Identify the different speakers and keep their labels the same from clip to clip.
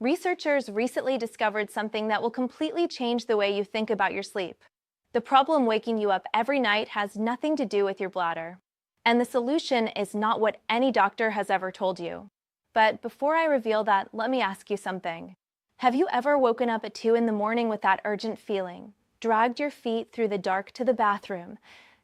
Speaker 1: Researchers recently discovered something that will completely change the way you think about your sleep. The problem waking you up every night has nothing to do with your bladder. And the solution is not what any doctor has ever told you. But before I reveal that, let me ask you something. Have you ever woken up at 2 in the morning with that urgent feeling, dragged your feet through the dark to the bathroom,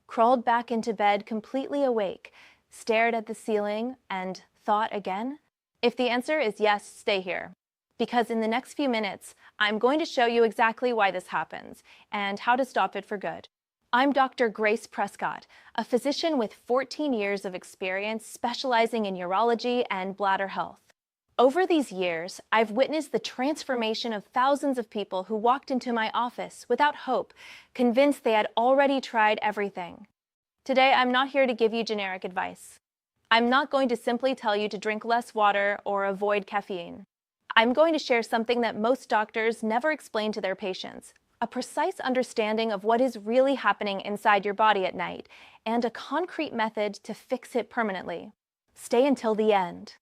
Speaker 1: crawled back into bed completely awake, stared at the ceiling, and thought again? If the answer is yes, stay here. Because in the next few minutes, I'm going to show you exactly why this happens and how to stop it for good. I'm Dr. Grace Prescott, a physician with 14 years of experience specializing in urology and bladder health. Over these years, I've witnessed the transformation of thousands of people who walked into my office without hope, convinced they had already tried everything. Today, I'm not here to give you generic advice. I'm not going to simply tell you to drink less water or avoid caffeine. I'm going to share something that most doctors never explain to their patients, a precise understanding of what is really happening inside your body at night, and a concrete method to fix it permanently. Stay until the end,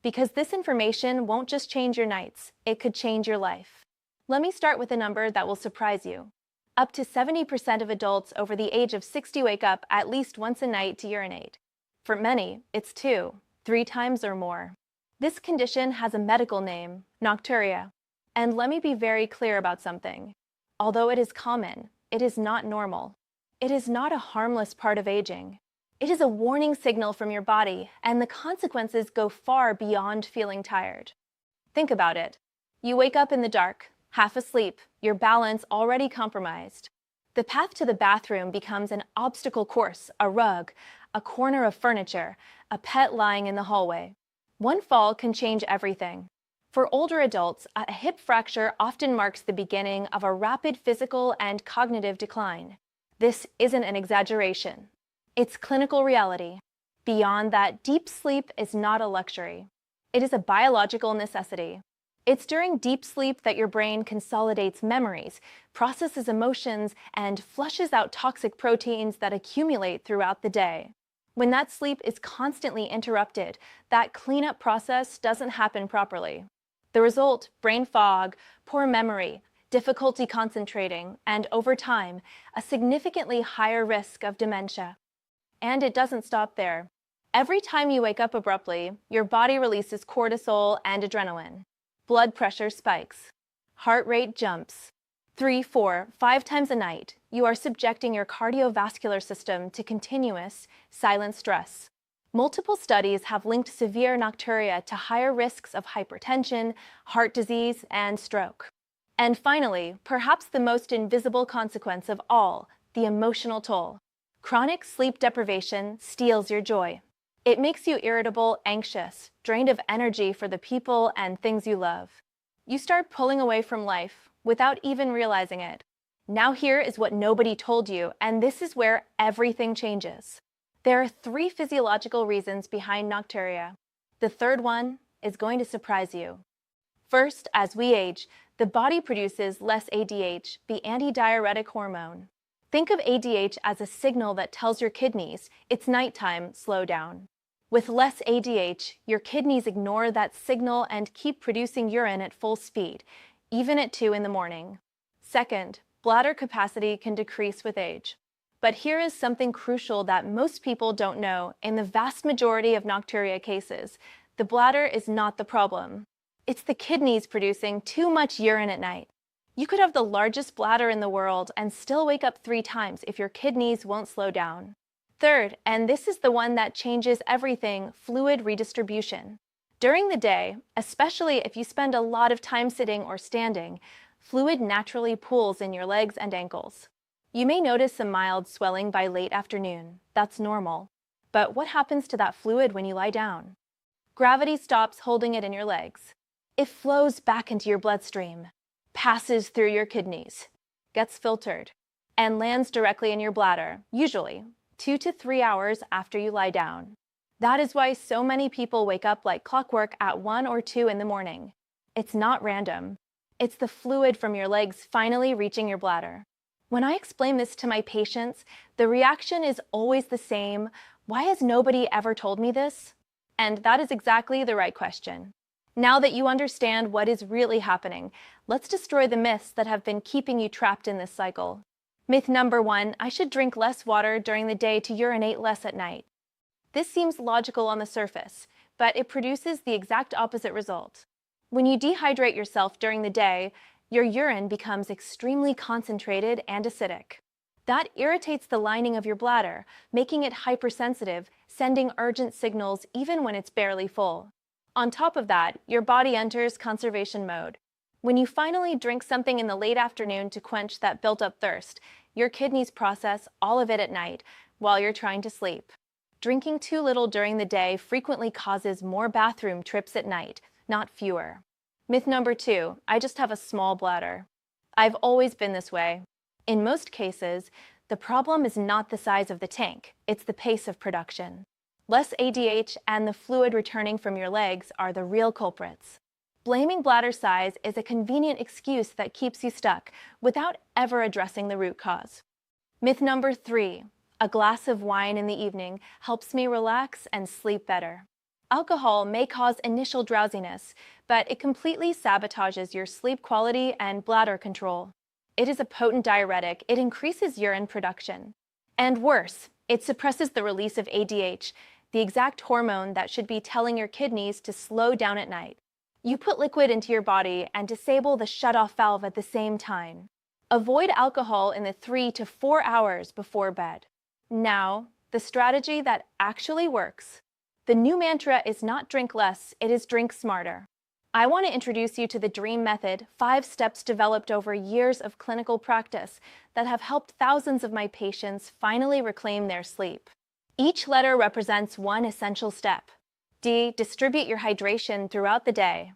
Speaker 1: because this information won't just change your nights, it could change your life. Let me start with a number that will surprise you. Up to 70% of adults over the age of 60 wake up at least once a night to urinate. For many, it's 2, 3 times or more. This condition has a medical name, Nocturia. And let me be very clear about something. Although it is common, it is not normal. It is not a harmless part of aging. It is a warning signal from your body, and the consequences go far beyond feeling tired. Think about it. You wake up in the dark, half asleep, your balance already compromised. The path to the bathroom becomes an obstacle course, a rug, a corner of furniture, a pet lying in the hallway. One fall can change everything. For older adults, a hip fracture often marks the beginning of a rapid physical and cognitive decline. This isn't an exaggeration. It's clinical reality. Beyond that, deep sleep is not a luxury. It is a biological necessity. It's during deep sleep that your brain consolidates memories, processes emotions, and flushes out toxic proteins that accumulate throughout the day. When that sleep is constantly interrupted, that cleanup process doesn't happen properly. The result, brain fog, poor memory, difficulty concentrating, and over time, a significantly higher risk of dementia. And it doesn't stop there. Every time you wake up abruptly, your body releases cortisol and adrenaline. Blood pressure spikes. Heart rate jumps. 3, 4, 5 times a night, you are subjecting your cardiovascular system to continuous, silent stress. Multiple studies have linked severe nocturia to higher risks of hypertension, heart disease, and stroke. And finally, perhaps the most invisible consequence of all, the emotional toll. Chronic sleep deprivation steals your joy. It makes you irritable, anxious, drained of energy for the people and things you love. You start pulling away from life without even realizing it. Now here is what nobody told you, and this is where everything changes. There are 3 physiological reasons behind nocturia. The third one is going to surprise you. First, as we age, the body produces less ADH, the antidiuretic hormone. Think of ADH as a signal that tells your kidneys it's nighttime, slow down. With less ADH, your kidneys ignore that signal and keep producing urine at full speed, even at 2 in the morning. Second, bladder capacity can decrease with age. But here is something crucial that most people don't know. In the vast majority of nocturia cases, the bladder is not the problem. It's the kidneys producing too much urine at night. You could have the largest bladder in the world and still wake up 3 times if your kidneys won't slow down. Third, and this is the one that changes everything, fluid redistribution. During the day, especially if you spend a lot of time sitting or standing, fluid naturally pools in your legs and ankles. You may notice some mild swelling by late afternoon. That's normal. But what happens to that fluid when you lie down? Gravity stops holding it in your legs. It flows back into your bloodstream, passes through your kidneys, gets filtered, and lands directly in your bladder, usually 2 to 3 hours after you lie down. That is why so many people wake up like clockwork at 1 or 2 in the morning. It's not random. It's the fluid from your legs finally reaching your bladder. When I explain this to my patients, the reaction is always the same. Why has nobody ever told me this? And that is exactly the right question. Now that you understand what is really happening, let's destroy the myths that have been keeping you trapped in this cycle. Myth number 1, I should drink less water during the day to urinate less at night. This seems logical on the surface, but it produces the exact opposite result. When you dehydrate yourself during the day, your urine becomes extremely concentrated and acidic. That irritates the lining of your bladder, making it hypersensitive, sending urgent signals even when it's barely full. On top of that, your body enters conservation mode. When you finally drink something in the late afternoon to quench that built-up thirst, your kidneys process all of it at night while you're trying to sleep. Drinking too little during the day frequently causes more bathroom trips at night, not fewer. Myth number 2, I just have a small bladder. I've always been this way. In most cases, the problem is not the size of the tank, it's the pace of production. Less ADH and the fluid returning from your legs are the real culprits. Blaming bladder size is a convenient excuse that keeps you stuck without ever addressing the root cause. Myth number 3, a glass of wine in the evening helps me relax and sleep better. Alcohol may cause initial drowsiness, but it completely sabotages your sleep quality and bladder control. It is a potent diuretic. It increases urine production. And worse, it suppresses the release of ADH, the exact hormone that should be telling your kidneys to slow down at night. You put liquid into your body and disable the shutoff valve at the same time. Avoid alcohol in the 3 to 4 hours before bed. Now, the strategy that actually works. The new mantra is not drink less, it is drink smarter. I want to introduce you to the DREAM method, 5 steps developed over years of clinical practice that have helped thousands of my patients finally reclaim their sleep. Each letter represents one essential step. D. Distribute your hydration throughout the day.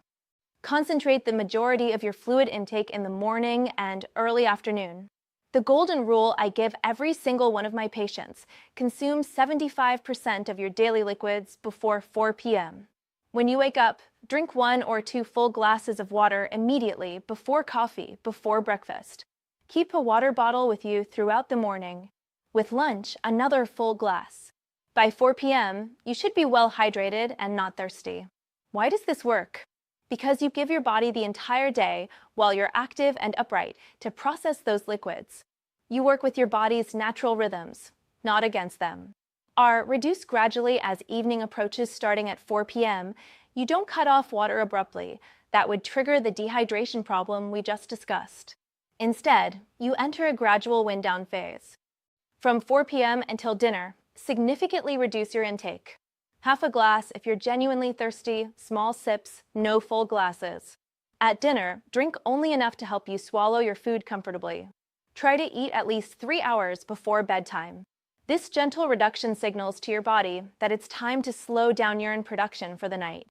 Speaker 1: Concentrate the majority of your fluid intake in the morning and early afternoon. The golden rule I give every single one of my patients: consume 75% of your daily liquids before 4 p.m. When you wake up, drink 1 or 2 full glasses of water immediately before coffee, before breakfast. Keep a water bottle with you throughout the morning. With lunch, another full glass. By 4 p.m., you should be well hydrated and not thirsty. Why does this work? Because you give your body the entire day while you're active and upright to process those liquids. You work with your body's natural rhythms, not against them. Are reduced gradually as evening approaches starting at 4 p.m., you don't cut off water abruptly. That would trigger the dehydration problem we just discussed. Instead, you enter a gradual wind-down phase. From 4 p.m. until dinner, significantly reduce your intake. Half a glass if you're genuinely thirsty, small sips, no full glasses. At dinner, drink only enough to help you swallow your food comfortably. Try to eat at least 3 hours before bedtime. This gentle reduction signals to your body that it's time to slow down urine production for the night.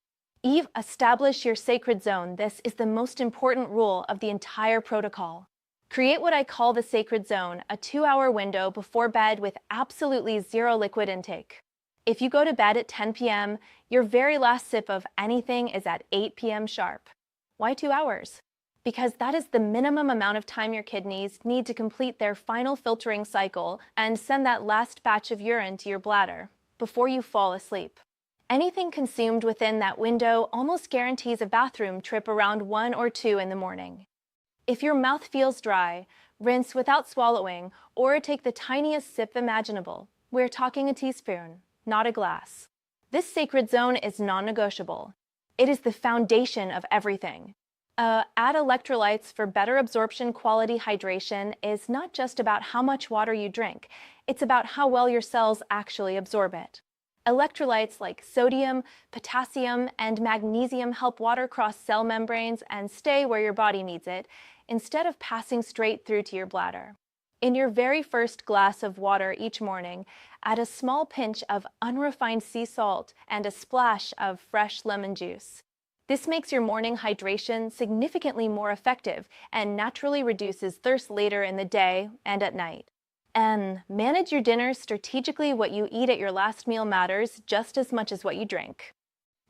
Speaker 1: Establish your sacred zone. This is the most important rule of the entire protocol. Create what I call the sacred zone, a 2-hour window before bed with absolutely zero liquid intake. If you go to bed at 10 p.m., your very last sip of anything is at 8 p.m. sharp. Why 2 hours? Because that is the minimum amount of time your kidneys need to complete their final filtering cycle and send that last batch of urine to your bladder before you fall asleep. Anything consumed within that window almost guarantees a bathroom trip around 1 or 2 in the morning. If your mouth feels dry, rinse without swallowing or take the tiniest sip imaginable. We're talking a teaspoon, not a glass. This sacred zone is non-negotiable. It is the foundation of everything. Add electrolytes for better absorption. Quality hydration is not just about how much water you drink, it's about how well your cells actually absorb it. Electrolytes like sodium, potassium, and magnesium help water cross cell membranes and stay where your body needs it, instead of passing straight through to your bladder. In your very first glass of water each morning, add a small pinch of unrefined sea salt and a splash of fresh lemon juice. This makes your morning hydration significantly more effective and naturally reduces thirst later in the day and at night. Manage your dinner strategically. What you eat at your last meal matters just as much as what you drink.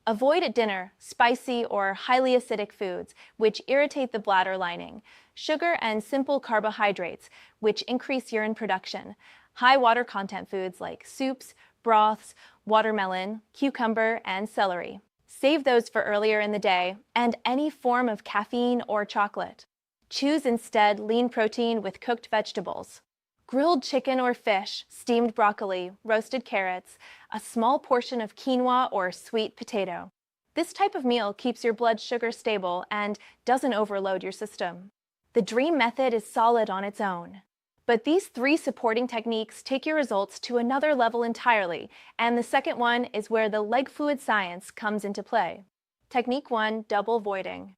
Speaker 1: Avoid at dinner spicy or highly acidic foods, which irritate the bladder lining, sugar and simple carbohydrates, which increase urine production, high water content foods like soups, broths, watermelon, cucumber, and celery. Save those for earlier in the day and any form of caffeine or chocolate. Choose instead lean protein with cooked vegetables. Grilled chicken or fish, steamed broccoli, roasted carrots, a small portion of quinoa or sweet potato. This type of meal keeps your blood sugar stable and doesn't overload your system. The DREAM method is solid on its own. But these 3 supporting techniques take your results to another level entirely, and the second one is where the leg fluid science comes into play. Technique 1, double voiding.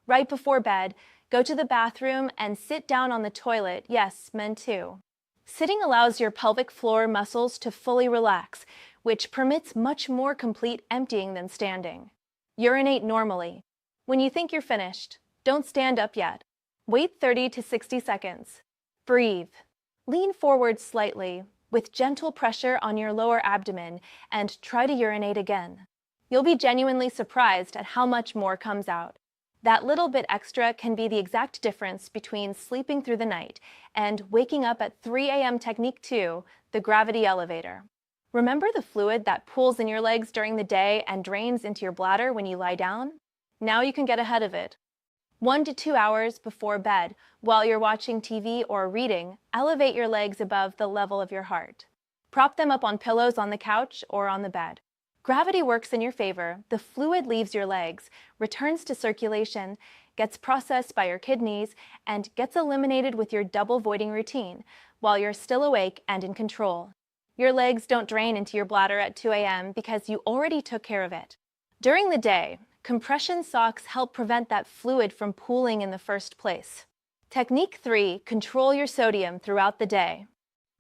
Speaker 1: Right before bed, go to the bathroom and sit down on the toilet. Yes, men too. Sitting allows your pelvic floor muscles to fully relax, which permits much more complete emptying than standing. Urinate normally. When you think you're finished, don't stand up yet. Wait 30 to 60 seconds. Breathe. Lean forward slightly, with gentle pressure on your lower abdomen, and try to urinate again. You'll be genuinely surprised at how much more comes out. That little bit extra can be the exact difference between sleeping through the night and waking up at 3 a.m. Technique 2, the gravity elevator. Remember the fluid that pools in your legs during the day and drains into your bladder when you lie down? Now you can get ahead of it. 1 to 2 hours before bed, while you're watching TV or reading, elevate your legs above the level of your heart. Prop them up on pillows on the couch or on the bed. Gravity works in your favor. The fluid leaves your legs, returns to circulation, gets processed by your kidneys, and gets eliminated with your double voiding routine while you're still awake and in control. Your legs don't drain into your bladder at 2 a.m. because you already took care of it. During the day, compression socks help prevent that fluid from pooling in the first place. Technique 3, control your sodium throughout the day.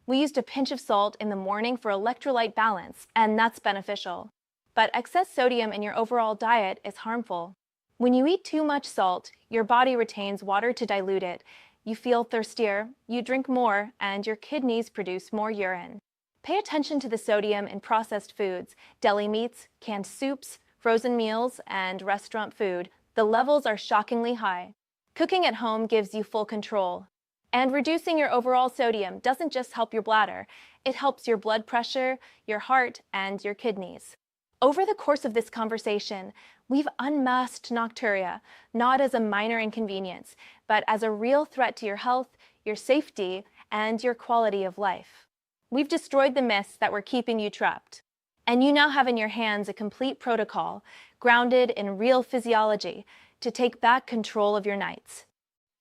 Speaker 1: We used a pinch of salt in the morning for electrolyte balance, and that's beneficial. But excess sodium in your overall diet is harmful. When you eat too much salt, your body retains water to dilute it. You feel thirstier, you drink more, and your kidneys produce more urine. Pay attention to the sodium in processed foods, deli meats, canned soups, frozen meals, and restaurant food. The levels are shockingly high. Cooking at home gives you full control. And reducing your overall sodium doesn't just help your bladder, it helps your blood pressure, your heart, and your kidneys. Over the course of this conversation, we've unmasked Nocturia, not as a minor inconvenience, but as a real threat to your health, your safety, and your quality of life. We've destroyed the myths that were keeping you trapped. And you now have in your hands a complete protocol, grounded in real physiology, to take back control of your nights.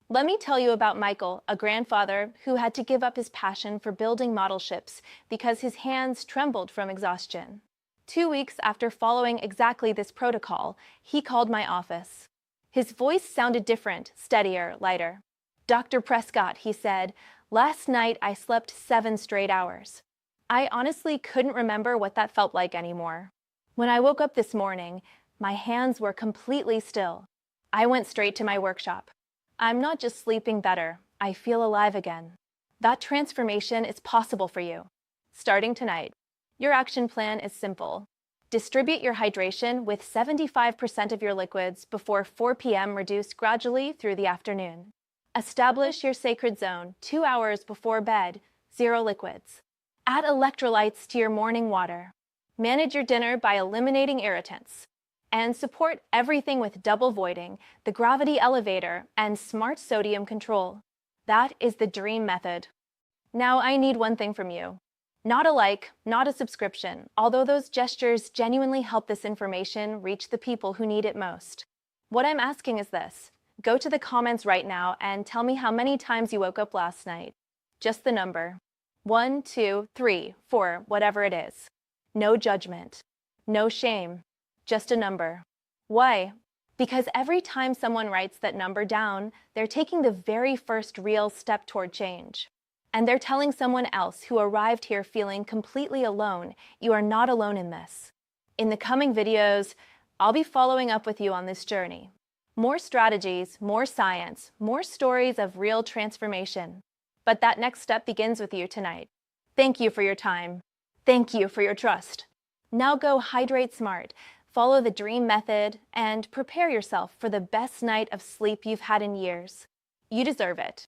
Speaker 1: Let me tell you about Michael, a grandfather who had to give up his passion for building model ships because his hands trembled from exhaustion. 2 weeks after following exactly this protocol, he called my office. His voice sounded different, steadier, lighter. "Dr. Prescott," he said, "last night I slept 7 straight hours. I honestly couldn't remember what that felt like anymore. When I woke up this morning, my hands were completely still. I went straight to my workshop. I'm not just sleeping better, I feel alive again." That transformation is possible for you. Starting tonight, your action plan is simple. Distribute your hydration with 75% of your liquids before 4 p.m. reduced gradually through the afternoon. Establish your sacred zone 2 hours before bed, 0 liquids. Add electrolytes to your morning water. Manage your dinner by eliminating irritants. And support everything with double voiding, the gravity elevator, and smart sodium control. That is the DREAM method. Now I need one thing from you. Not a like, not a subscription, although those gestures genuinely help this information reach the people who need it most. What I'm asking is this. Go to the comments right now and tell me how many times you woke up last night. Just the number. 1, 2, 3, 4, whatever it is. No judgment. No shame. Just a number. Why? Because every time someone writes that number down, they're taking the very first real step toward change. And they're telling someone else who arrived here feeling completely alone, you are not alone in this. In the coming videos, I'll be following up with you on this journey. More strategies, more science, more stories of real transformation. But that next step begins with you tonight. Thank you for your time. Thank you for your trust. Now go hydrate smart, follow the DREAM method, and prepare yourself for the best night of sleep you've had in years. You deserve it.